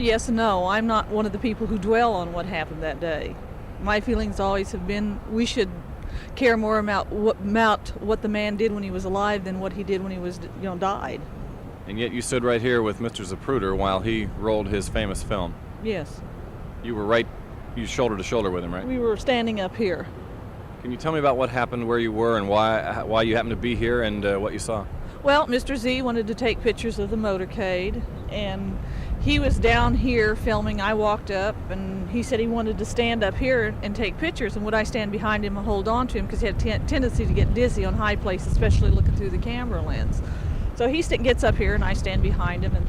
yes and no. I'm not one of the people who dwell on what happened that day. My feelings always have been we should care more about what the man did when he was alive than what he did when he was, died. And yet you stood right here with Mr. Zapruder while he rolled his famous film. Yes. You were shoulder to shoulder with him, right? We were standing up here. Can you tell me about what happened, where you were, and why you happened to be here, and what you saw? Well, Mr. Z wanted to take pictures of the motorcade, and he was down here filming. I walked up, and he said he wanted to stand up here and take pictures, and would I stand behind him and hold on to him, because he had a tendency to get dizzy on high places, especially looking through the camera lens. So he gets up here, and I stand behind him, and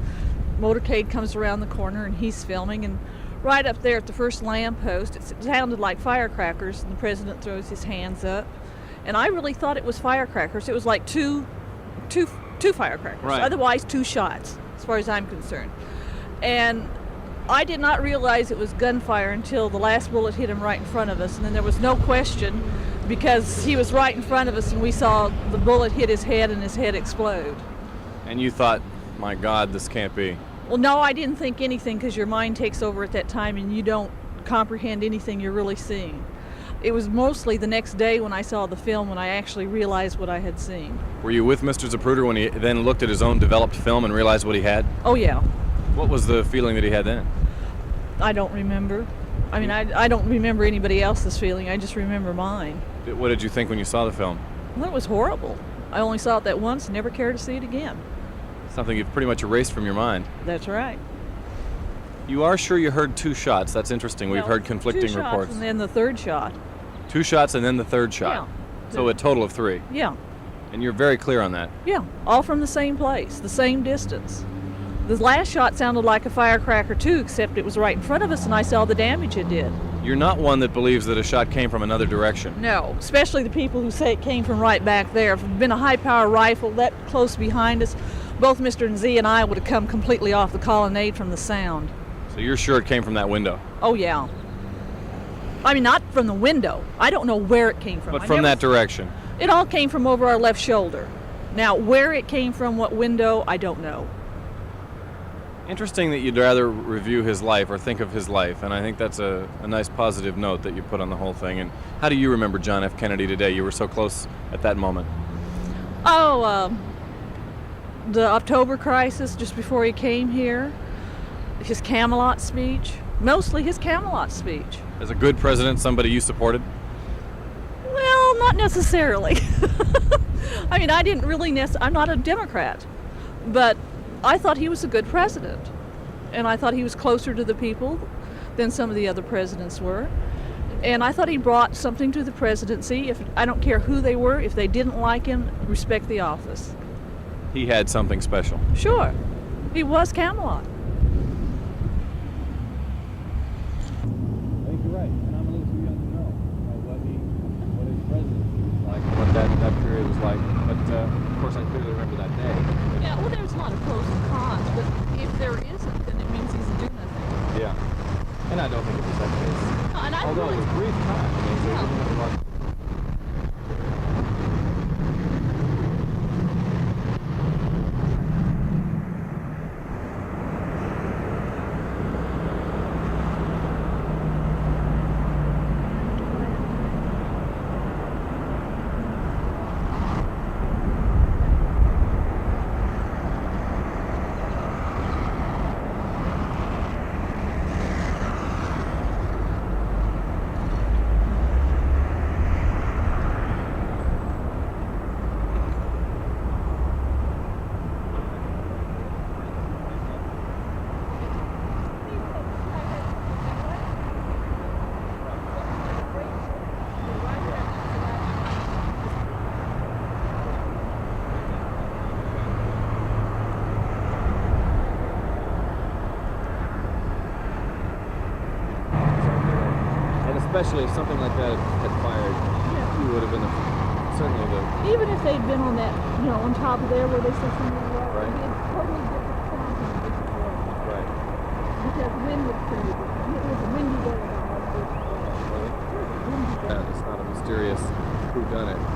motorcade comes around the corner, and he's filming, and right up there at the first lamppost, it sounded like firecrackers, and the president throws his hands up, and I really thought it was firecrackers. It was like two firecrackers, right. Otherwise 2 shots, as far as I'm concerned. And I did not realize it was gunfire until the last bullet hit him right in front of us, and then there was no question because he was right in front of us, and we saw the bullet hit his head and his head explode. And you thought, my God, this can't be. Well, no, I didn't think anything because your mind takes over at that time and you don't comprehend anything you're really seeing. It was mostly the next day when I saw the film when I actually realized what I had seen. Were you with Mr. Zapruder when he then looked at his own developed film and realized what he had? Oh, yeah. What was the feeling that he had then? I don't remember. I mean, I don't remember anybody else's feeling. I just remember mine. What did you think when you saw the film? Well, it was horrible. I only saw it that once and never cared to see it again. Something you've pretty much erased from your mind. That's right. You are sure you heard 2 shots? That's interesting. We've heard conflicting 2 shots reports. And then the 3rd shot. 2 shots and then the 3rd shot. Yeah. So a total of 3. Yeah. And you're very clear on that. Yeah. All from the same place, the same distance. The last shot sounded like a firecracker too, except it was right in front of us and I saw the damage it did. You're not one that believes that a shot came from another direction. No, especially the people who say it came from right back there. If it had been a high-power rifle that close behind us, both Mr. Z and I would have come completely off the colonnade from the sound. So you're sure it came from that window? Oh, yeah. I mean, not from the window. I don't know where it came from. But from that direction? It all came from over our left shoulder. Now, where it came from, what window, I don't know. Interesting that you'd rather review his life or think of his life, and I think that's a nice positive note that you put on the whole thing. And how do you remember John F. Kennedy today? You were so close at that moment. Oh, the October crisis, just before he came here, his Camelot speech, mostly his Camelot speech. As a good president, somebody you supported? Well, not necessarily. I mean, I didn't really I'm not a Democrat, but I thought he was a good president, and I thought he was closer to the people than some of the other presidents were, and I thought he brought something to the presidency. I don't care who they were, if they didn't like him, respect the office. He had something special. Sure. He was Camelot. I think you're right, and I'm a little too young to know what his presidency was like, what that period was like, but of course I clearly remember that day. Yeah, well, there's a lot of pros and cons, but if there isn't, then it means he's a do nothing. Yeah, and I don't think it was that case. No, and Although it was a brief time. I mean, they didn't have a lot. Especially if something like that had fired, you would have been certainly the... Even if they'd been on that, on top of there where they said something like that, Right. it'd be a totally different sound than it is today. Right. Because the wind was pretty different. It was a windy day. It's not a mysterious whodunit.